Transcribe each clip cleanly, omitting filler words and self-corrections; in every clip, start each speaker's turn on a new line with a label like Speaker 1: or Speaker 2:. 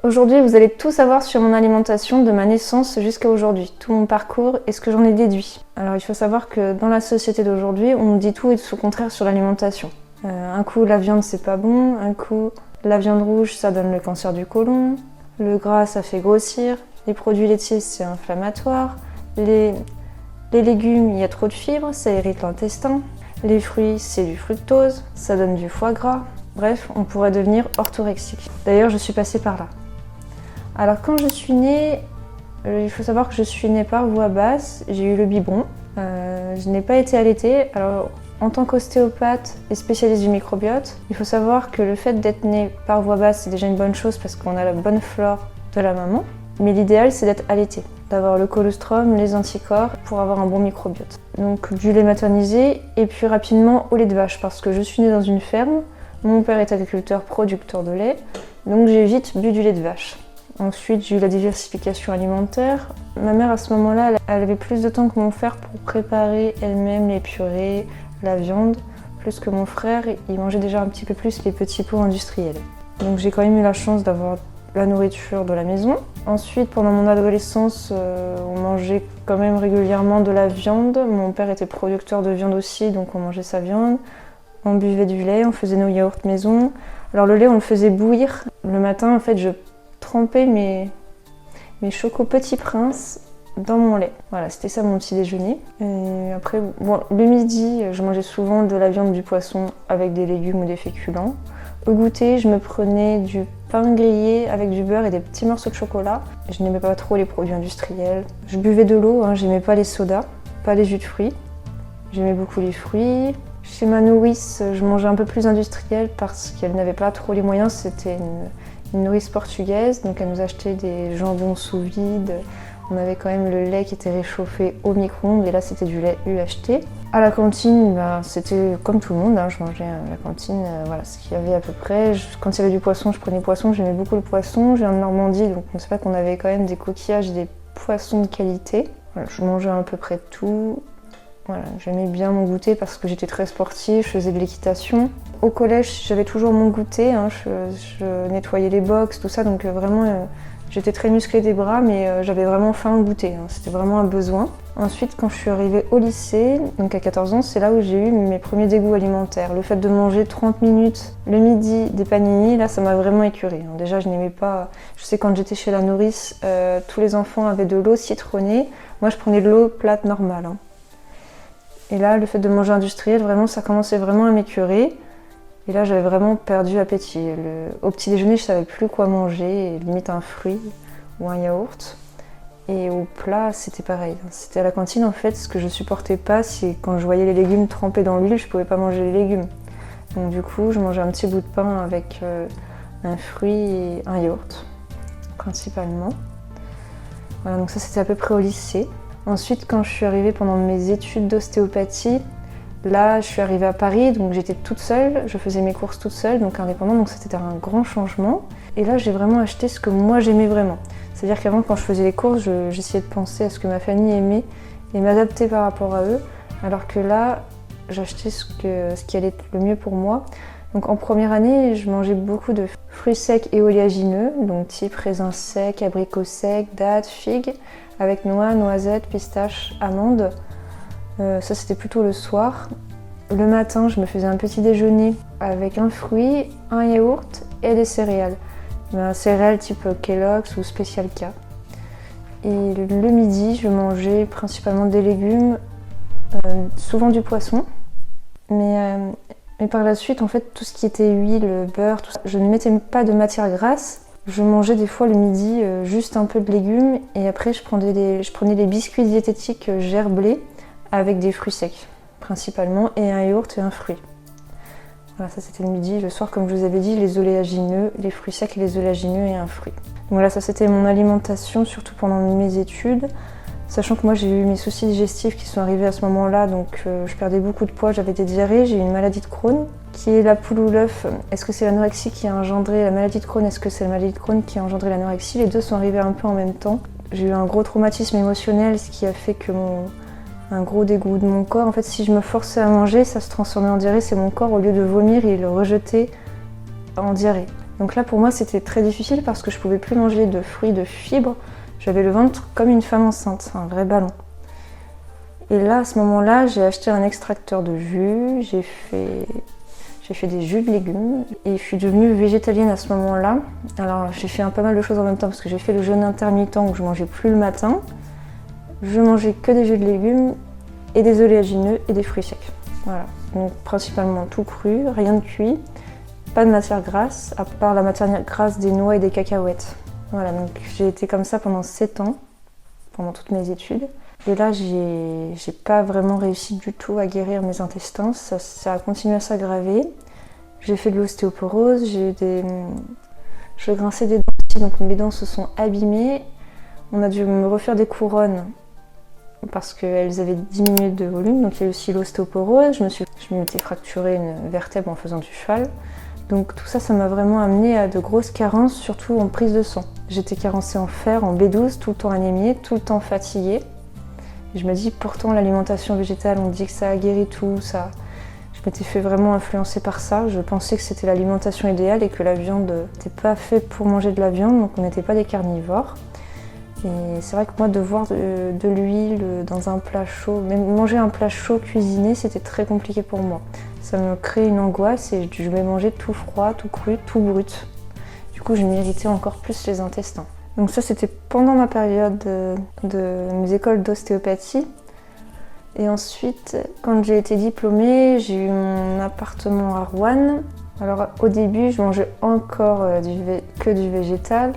Speaker 1: Aujourd'hui, vous allez tout savoir sur mon alimentation de ma naissance jusqu'à aujourd'hui, tout mon parcours et ce que j'en ai déduit. Alors il faut savoir que dans la société d'aujourd'hui, on nous dit tout et tout le contraire sur l'alimentation. Un coup la viande c'est pas bon, un coup la viande rouge ça donne le cancer du côlon, le gras ça fait grossir, les produits laitiers c'est inflammatoire, les légumes il y a trop de fibres, ça irrite l'intestin, les fruits c'est du fructose, ça donne du foie gras. Bref, on pourrait devenir orthorexique. D'ailleurs, je suis passée par là. Alors quand je suis née, il faut savoir que je suis née par voie basse, j'ai eu le biberon. Je n'ai pas été allaitée. Alors en tant qu'ostéopathe et spécialiste du microbiote, il faut savoir que le fait d'être née par voie basse, c'est déjà une bonne chose parce qu'on a la bonne flore de la maman. Mais l'idéal, c'est d'être allaitée, d'avoir le colostrum, les anticorps pour avoir un bon microbiote. Donc du lait maternisé et puis rapidement au lait de vache parce que je suis née dans une ferme. Mon père est agriculteur producteur de lait, donc j'ai vite bu du lait de vache. Ensuite, j'ai eu la diversification alimentaire. Ma mère, à ce moment-là, elle avait plus de temps que mon frère pour préparer elle-même les purées, la viande, plus que mon frère, il mangeait déjà un petit peu plus les petits pots industriels. Donc j'ai quand même eu la chance d'avoir la nourriture de la maison. Ensuite, pendant mon adolescence, on mangeait quand même régulièrement de la viande. Mon père était producteur de viande aussi, donc on mangeait sa viande. On buvait du lait, on faisait nos yaourts maison. Alors le lait, on le faisait bouillir. Le matin, en fait, je trempais mes chocos Petit Prince dans mon lait. Voilà, c'était ça mon petit déjeuner. Et après, bon, le midi, je mangeais souvent de la viande, du poisson avec des légumes ou des féculents. Au goûter, je me prenais du pain grillé avec du beurre et des petits morceaux de chocolat. Je n'aimais pas trop les produits industriels. Je buvais de l'eau, j'aimais pas les sodas, pas les jus de fruits. J'aimais beaucoup les fruits. Chez ma nourrice, je mangeais un peu plus industriel parce qu'elle n'avait pas trop les moyens. C'était une nourrice portugaise, donc elle nous achetait des jambons sous vide. On avait quand même le lait qui était réchauffé au micro-ondes et là c'était du lait UHT. À la cantine, c'était comme tout le monde, je mangeais à la cantine, voilà ce qu'il y avait à peu près. Quand il y avait du poisson, je prenais poisson, j'aimais beaucoup le poisson. Je viens de Normandie, donc on sait pas qu'on avait quand même des coquillages et des poissons de qualité. Voilà, je mangeais à peu près tout. Voilà, j'aimais bien mon goûter parce que j'étais très sportive, je faisais de l'équitation. Au collège, j'avais toujours mon goûter, je nettoyais les box, tout ça, donc vraiment j'étais très musclée des bras, mais j'avais vraiment faim au goûter, c'était vraiment un besoin. Ensuite, quand je suis arrivée au lycée, donc à 14 ans, c'est là où j'ai eu mes premiers dégoûts alimentaires. Le fait de manger 30 minutes le midi des panini, là ça m'a vraiment écœurée. Déjà, je n'aimais pas, je sais quand j'étais chez la nourrice, tous les enfants avaient de l'eau citronnée, moi je prenais de l'eau plate normale. Et là, le fait de manger industriel, vraiment, ça commençait vraiment à m'écœurer. Et là, j'avais vraiment perdu appétit. Au petit déjeuner, je savais plus quoi manger, limite un fruit ou un yaourt. Et au plat, c'était pareil. C'était à la cantine, en fait, ce que je supportais pas, c'est quand je voyais les légumes trempés dans l'huile, je pouvais pas manger les légumes. Donc du coup, je mangeais un petit bout de pain avec un fruit et un yaourt, principalement. Voilà, donc ça, c'était à peu près au lycée. Ensuite, quand je suis arrivée pendant mes études d'ostéopathie, là, je suis arrivée à Paris, donc j'étais toute seule, je faisais mes courses toute seule, donc indépendante, donc c'était un grand changement. Et là, j'ai vraiment acheté ce que moi j'aimais vraiment. C'est-à-dire qu'avant, quand je faisais les courses, j'essayais de penser à ce que ma famille aimait et m'adapter par rapport à eux, alors que là, j'achetais ce qui allait le mieux pour moi. Donc en première année, je mangeais beaucoup de fruits secs et oléagineux, donc type raisins secs, abricots secs, dattes, figues, avec noix, noisettes, pistaches, amandes. Ça c'était plutôt le soir. Le matin, je me faisais un petit déjeuner avec un fruit, un yaourt et des céréales. Céréales type Kellogg's ou Special K. Et le midi, je mangeais principalement des légumes, souvent du poisson. Mais par la suite, en fait, tout ce qui était huile, beurre, tout ça, je ne mettais pas de matière grasse. Je mangeais des fois le midi juste un peu de légumes et après je prenais les biscuits diététiques gerblés avec des fruits secs principalement et un yaourt et un fruit. Voilà, ça c'était le midi. Le soir, comme je vous avais dit, les oléagineux, les fruits secs et les oléagineux et un fruit. Donc voilà, ça c'était mon alimentation, surtout pendant mes études. Sachant que moi j'ai eu mes soucis digestifs qui sont arrivés à ce moment-là, donc je perdais beaucoup de poids, j'avais des diarrhées, j'ai eu une maladie de Crohn, qui est la poule ou l'œuf. Est-ce que c'est l'anorexie qui a engendré la maladie de Crohn? Est-ce que c'est la maladie de Crohn qui a engendré l'anorexie? Les deux sont arrivés un peu en même temps. J'ai eu un gros traumatisme émotionnel, ce qui a fait que un gros dégoût de mon corps. En fait, si je me forçais à manger, ça se transformait en diarrhée, c'est mon corps, au lieu de vomir, il le rejetait en diarrhée. Donc là pour moi c'était très difficile parce que je pouvais plus manger de fruits, de fibres. J'avais le ventre comme une femme enceinte, un vrai ballon. Et là à ce moment-là j'ai acheté un extracteur de jus, j'ai fait des jus de légumes et je suis devenue végétalienne à ce moment-là. Alors j'ai fait pas mal de choses en même temps parce que j'ai fait le jeûne intermittent où je mangeais plus le matin. Je mangeais que des jus de légumes et des oléagineux et des fruits secs. Voilà, donc principalement tout cru, rien de cuit, pas de matière grasse, à part la matière grasse des noix et des cacahuètes. Voilà, donc j'ai été comme ça pendant 7 ans, pendant toutes mes études. Et là, j'ai pas vraiment réussi du tout à guérir mes intestins, ça a continué à s'aggraver. J'ai fait de l'ostéoporose, je grinçais des dents aussi, donc mes dents se sont abîmées. On a dû me refaire des couronnes parce qu'elles avaient diminué de volume, donc il y a eu aussi l'ostéoporose. Je m'étais fracturé une vertèbre en faisant du cheval. Donc tout ça, ça m'a vraiment amené à de grosses carences, surtout en prise de sang. J'étais carencée en fer, en B12, tout le temps anémiée, tout le temps fatiguée. Et je me dis, pourtant l'alimentation végétale, on dit que ça a guéri tout, ça. Je m'étais fait vraiment influencer par ça. Je pensais que c'était l'alimentation idéale et que la viande n'était pas faite pour manger de la viande, donc on n'était pas des carnivores. Et c'est vrai que moi, de voir de l'huile dans un plat chaud, même manger un plat chaud cuisiné, c'était très compliqué pour moi. Ça me crée une angoisse et je vais manger tout froid, tout cru, tout brut. Du coup, je m'irritais encore plus les intestins. Donc ça, c'était pendant ma période de mes écoles d'ostéopathie. Et ensuite, quand j'ai été diplômée, j'ai eu mon appartement à Rouen. Alors au début, je mangeais encore que du végétal.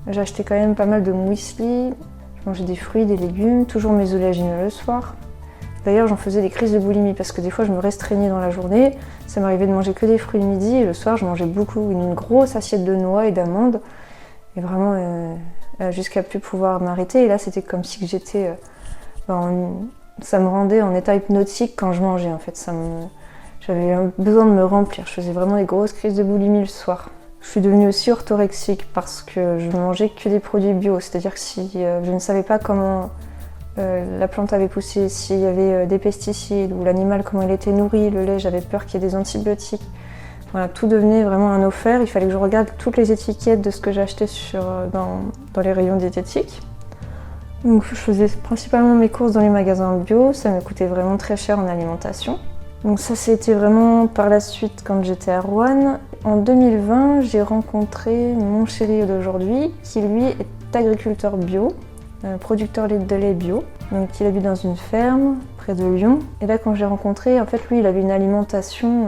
Speaker 1: J'achetais quand même pas mal de muesli. Je mangeais des fruits, des légumes, toujours mes oléagineux le soir. D'ailleurs, j'en faisais des crises de boulimie parce que des fois, je me restreignais dans la journée. Ça m'arrivait de manger que des fruits le midi et le soir, je mangeais une grosse assiette de noix et d'amandes. Et vraiment, jusqu'à plus pouvoir m'arrêter. Et là, c'était comme si j'étais... ça me rendait en état hypnotique quand je mangeais, en fait. J'avais besoin de me remplir. Je faisais vraiment des grosses crises de boulimie le soir. Je suis devenue aussi orthorexique parce que je mangeais que des produits bio. C'est-à-dire que si je ne savais pas comment la plante avait poussé, s'il y avait des pesticides ou l'animal, comment il était nourri, le lait, j'avais peur qu'il y ait des antibiotiques. Voilà, tout devenait vraiment un offert. Il fallait que je regarde toutes les étiquettes de ce que j'achetais dans les rayons diététiques. Donc je faisais principalement mes courses dans les magasins bio. Ça me coûtait vraiment très cher en alimentation. Donc ça, c'était vraiment par la suite quand j'étais à Rouen. En 2020, j'ai rencontré mon chéri d'aujourd'hui qui lui est agriculteur bio, producteur de lait bio. Donc il habite dans une ferme près de Lyon. Et là, quand je l'ai rencontré, en fait, lui, il avait une alimentation,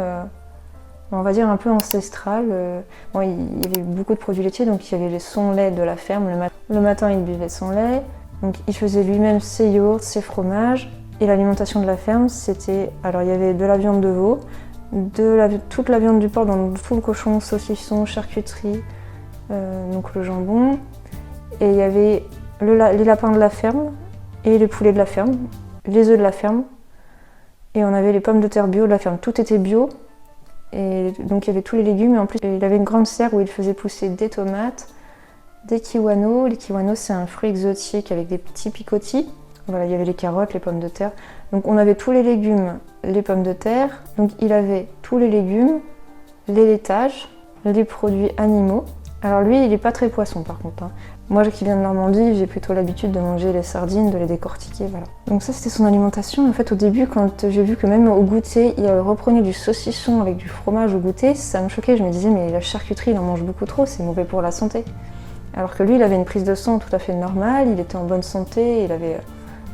Speaker 1: on va dire un peu ancestrale. Bon, il y avait beaucoup de produits laitiers, donc il y avait son lait de la ferme. Le matin, il buvait son lait. Donc il faisait lui-même ses yaourts, ses fromages. Et l'alimentation de la ferme, c'était... Alors il y avait de la viande de veau, toute la viande du porc, dans tout le cochon, saucisson, charcuterie, donc le jambon. Et il y avait les lapins de la ferme et les poulets de la ferme, les œufs de la ferme. Et on avait les pommes de terre bio de la ferme. Tout était bio. Et donc il y avait tous les légumes. Et en plus, il avait une grande serre où il faisait pousser des tomates, des kiwanos. Les kiwanos, c'est un fruit exotique avec des petits picotis. Voilà, il y avait les carottes, les pommes de terre. Donc on avait tous les légumes, les pommes de terre. Donc il avait tous les légumes, les laitages, les produits animaux. Alors lui, il n'est pas très poisson par contre. Moi qui viens de Normandie, j'ai plutôt l'habitude de manger les sardines, de les décortiquer, voilà. Donc ça, c'était son alimentation. En fait, au début, quand j'ai vu que même au goûter, il reprenait du saucisson avec du fromage au goûter, ça me choquait. Je me disais, mais la charcuterie, il en mange beaucoup trop, c'est mauvais pour la santé. Alors que lui, il avait une prise de sang tout à fait normale, il était en bonne santé, il avait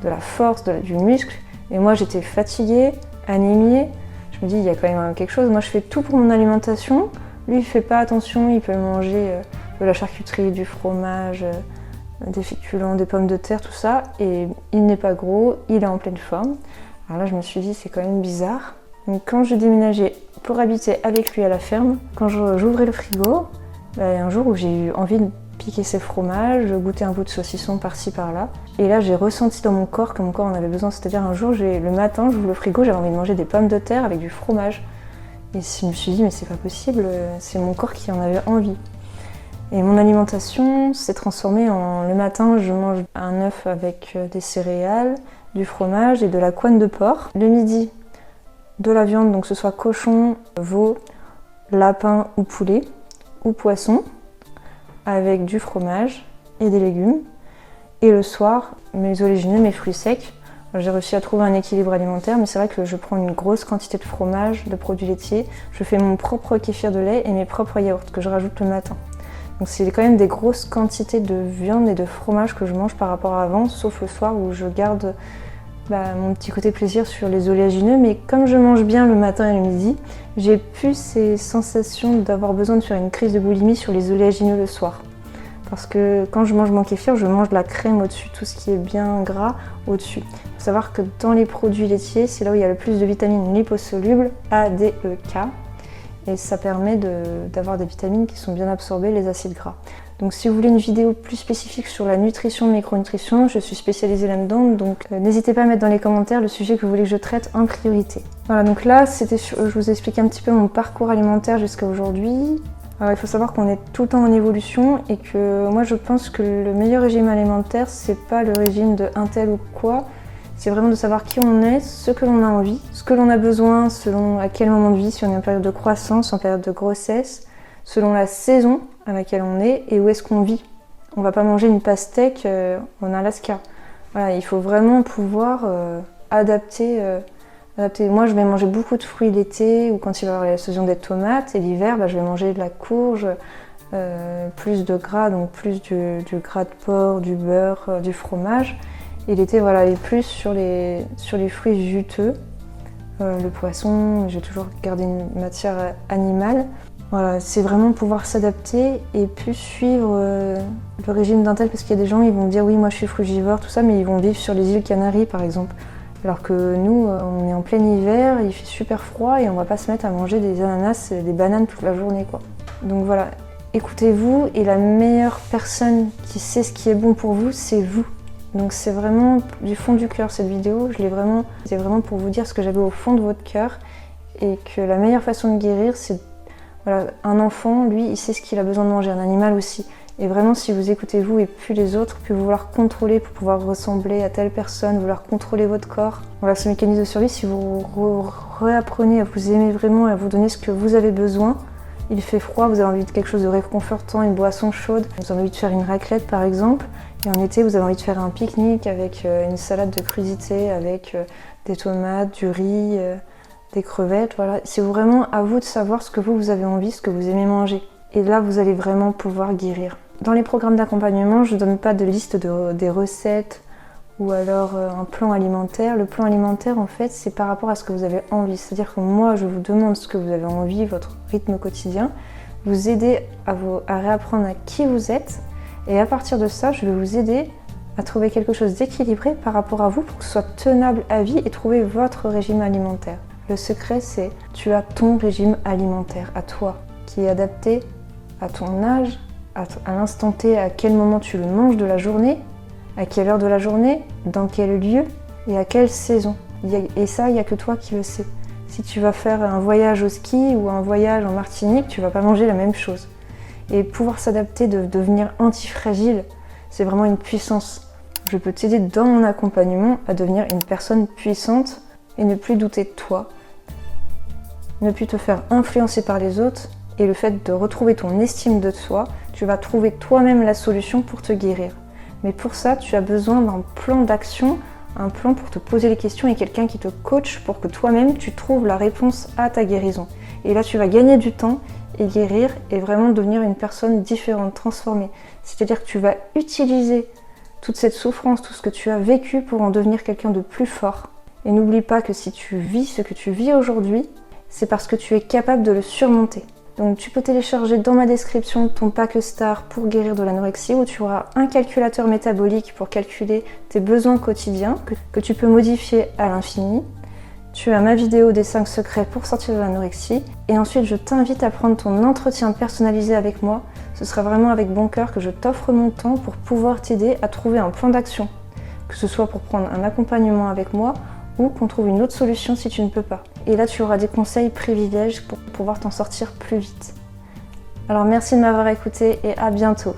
Speaker 1: de la force, du muscle. Et moi, j'étais fatiguée, anémiée. Je me dis, il y a quand même quelque chose. Moi, je fais tout pour mon alimentation. Lui, il fait pas attention, il peut manger de la charcuterie, du fromage, des féculents, des pommes de terre, tout ça. Et il n'est pas gros, il est en pleine forme. Alors là, je me suis dit, c'est quand même bizarre. Donc, quand je déménageais pour habiter avec lui à la ferme, quand j'ouvrais le frigo, un jour où j'ai eu envie de piquer ses fromages, goûter un bout de saucisson par-ci par-là. Et là, j'ai ressenti dans mon corps que mon corps en avait besoin. C'est-à-dire un jour, le matin, j'ouvre le frigo, j'avais envie de manger des pommes de terre avec du fromage. Et je me suis dit, mais c'est pas possible, c'est mon corps qui en avait envie. Et mon alimentation s'est transformée le matin, je mange un œuf avec des céréales, du fromage et de la couenne de porc. Le midi, de la viande, donc que ce soit cochon, veau, lapin ou poulet. ou poisson, avec du fromage et des légumes. Et le soir, mes oléagineux, mes fruits secs. J'ai réussi à trouver un équilibre alimentaire, mais c'est vrai que je prends une grosse quantité de fromage, de produits laitiers. Je fais mon propre kéfir de lait et mes propres yaourts que je rajoute le matin. Donc c'est quand même des grosses quantités de viande et de fromage que je mange par rapport à avant, sauf le soir où je garde mon petit côté plaisir sur les oléagineux. Mais comme je mange bien le matin et le midi, j'ai plus ces sensations d'avoir besoin de faire une crise de boulimie sur les oléagineux le soir. Parce que quand je mange mon kéfir, je mange de la crème au-dessus, tout ce qui est bien gras au-dessus. Il faut savoir que dans les produits laitiers, c'est là où il y a le plus de vitamines liposolubles, A, D, E, K. Et ça permet d'avoir des vitamines qui sont bien absorbées, les acides gras. Donc si vous voulez une vidéo plus spécifique sur la nutrition, micronutrition, je suis spécialisée là-dedans, donc n'hésitez pas à mettre dans les commentaires le sujet que vous voulez que je traite en priorité. Voilà, donc là, je vous explique un petit peu mon parcours alimentaire jusqu'à aujourd'hui. Alors, il faut savoir qu'on est tout le temps en évolution et que moi je pense que le meilleur régime alimentaire, c'est pas le régime de un tel ou quoi, c'est vraiment de savoir qui on est, ce que l'on a envie, ce que l'on a besoin selon à quel moment de vie, si on est en période de croissance, en période de grossesse, selon la saison à laquelle on est et où est-ce qu'on vit. On va pas manger une pastèque en Alaska. Voilà, il faut vraiment pouvoir adapter. Moi, je vais manger beaucoup de fruits l'été ou quand il va y avoir la saison des tomates. Et l'hiver, je vais manger de la courge, plus de gras, donc plus du gras de porc, du beurre, du fromage. Et l'été, voilà, et plus sur les fruits juteux. Le poisson, j'ai toujours gardé une matière animale. Voilà, c'est vraiment pouvoir s'adapter et plus suivre le régime d'un tel, parce qu'il y a des gens, ils vont dire oui, moi je suis frugivore, tout ça, mais ils vont vivre sur les îles Canaries par exemple. Alors que nous, on est en plein hiver, il fait super froid et on va pas se mettre à manger des ananas et des bananes toute la journée, quoi. Donc voilà, écoutez-vous et la meilleure personne qui sait ce qui est bon pour vous, c'est vous. Donc c'est vraiment du fond du cœur cette vidéo, c'est vraiment pour vous dire ce que j'avais au fond de votre cœur et que la meilleure façon de guérir, c'est voilà, un enfant, lui, il sait ce qu'il a besoin de manger, un animal aussi. Et vraiment, si vous écoutez vous et plus les autres, plus vous vouloir contrôler pour pouvoir ressembler à telle personne, vouloir contrôler votre corps. Voilà, ce mécanisme de survie, si vous réapprenez à vous aimer vraiment et à vous donner ce que vous avez besoin, il fait froid, vous avez envie de quelque chose de réconfortant, une boisson chaude, vous avez envie de faire une raclette par exemple, et en été, vous avez envie de faire un pique-nique avec une salade de crudités, avec des tomates, du riz, des crevettes, voilà. C'est vraiment à vous de savoir ce que vous avez envie, ce que vous aimez manger. Et là, vous allez vraiment pouvoir guérir. Dans les programmes d'accompagnement, je ne donne pas de liste des recettes ou alors un plan alimentaire. Le plan alimentaire, en fait, c'est par rapport à ce que vous avez envie. C'est-à-dire que moi, je vous demande ce que vous avez envie, votre rythme quotidien, vous aider à réapprendre à qui vous êtes. Et à partir de ça, je vais vous aider à trouver quelque chose d'équilibré par rapport à vous pour que ce soit tenable à vie et trouver votre régime alimentaire. Le secret, c'est tu as ton régime alimentaire à toi, qui est adapté à ton âge, à l'instant T, à quel moment tu le manges de la journée, à quelle heure de la journée, dans quel lieu et à quelle saison. Et ça, il n'y a que toi qui le sais. Si tu vas faire un voyage au ski ou un voyage en Martinique, tu ne vas pas manger la même chose. Et pouvoir s'adapter, de devenir antifragile, c'est vraiment une puissance. Je peux t'aider dans mon accompagnement à devenir une personne puissante et ne plus douter de toi, ne plus te faire influencer par les autres. Et le fait de retrouver ton estime de toi, tu vas trouver toi-même la solution pour te guérir. Mais pour ça, tu as besoin d'un plan d'action, un plan pour te poser les questions et quelqu'un qui te coach pour que toi-même tu trouves la réponse à ta guérison. Et là, tu vas gagner du temps et guérir et vraiment devenir une personne différente, transformée. C'est-à-dire que tu vas utiliser toute cette souffrance, tout ce que tu as vécu pour en devenir quelqu'un de plus fort. Et n'oublie pas que si tu vis ce que tu vis aujourd'hui, c'est parce que tu es capable de le surmonter. Donc tu peux télécharger dans ma description ton pack Star pour guérir de l'anorexie où tu auras un calculateur métabolique pour calculer tes besoins quotidiens que tu peux modifier à l'infini. Tu as ma vidéo des 5 secrets pour sortir de l'anorexie. Et ensuite, je t'invite à prendre ton entretien personnalisé avec moi. Ce sera vraiment avec bon cœur que je t'offre mon temps pour pouvoir t'aider à trouver un plan d'action. Que ce soit pour prendre un accompagnement avec moi ou qu'on trouve une autre solution si tu ne peux pas. Et là, tu auras des conseils privilèges pour pouvoir t'en sortir plus vite. Alors merci de m'avoir écouté et à bientôt.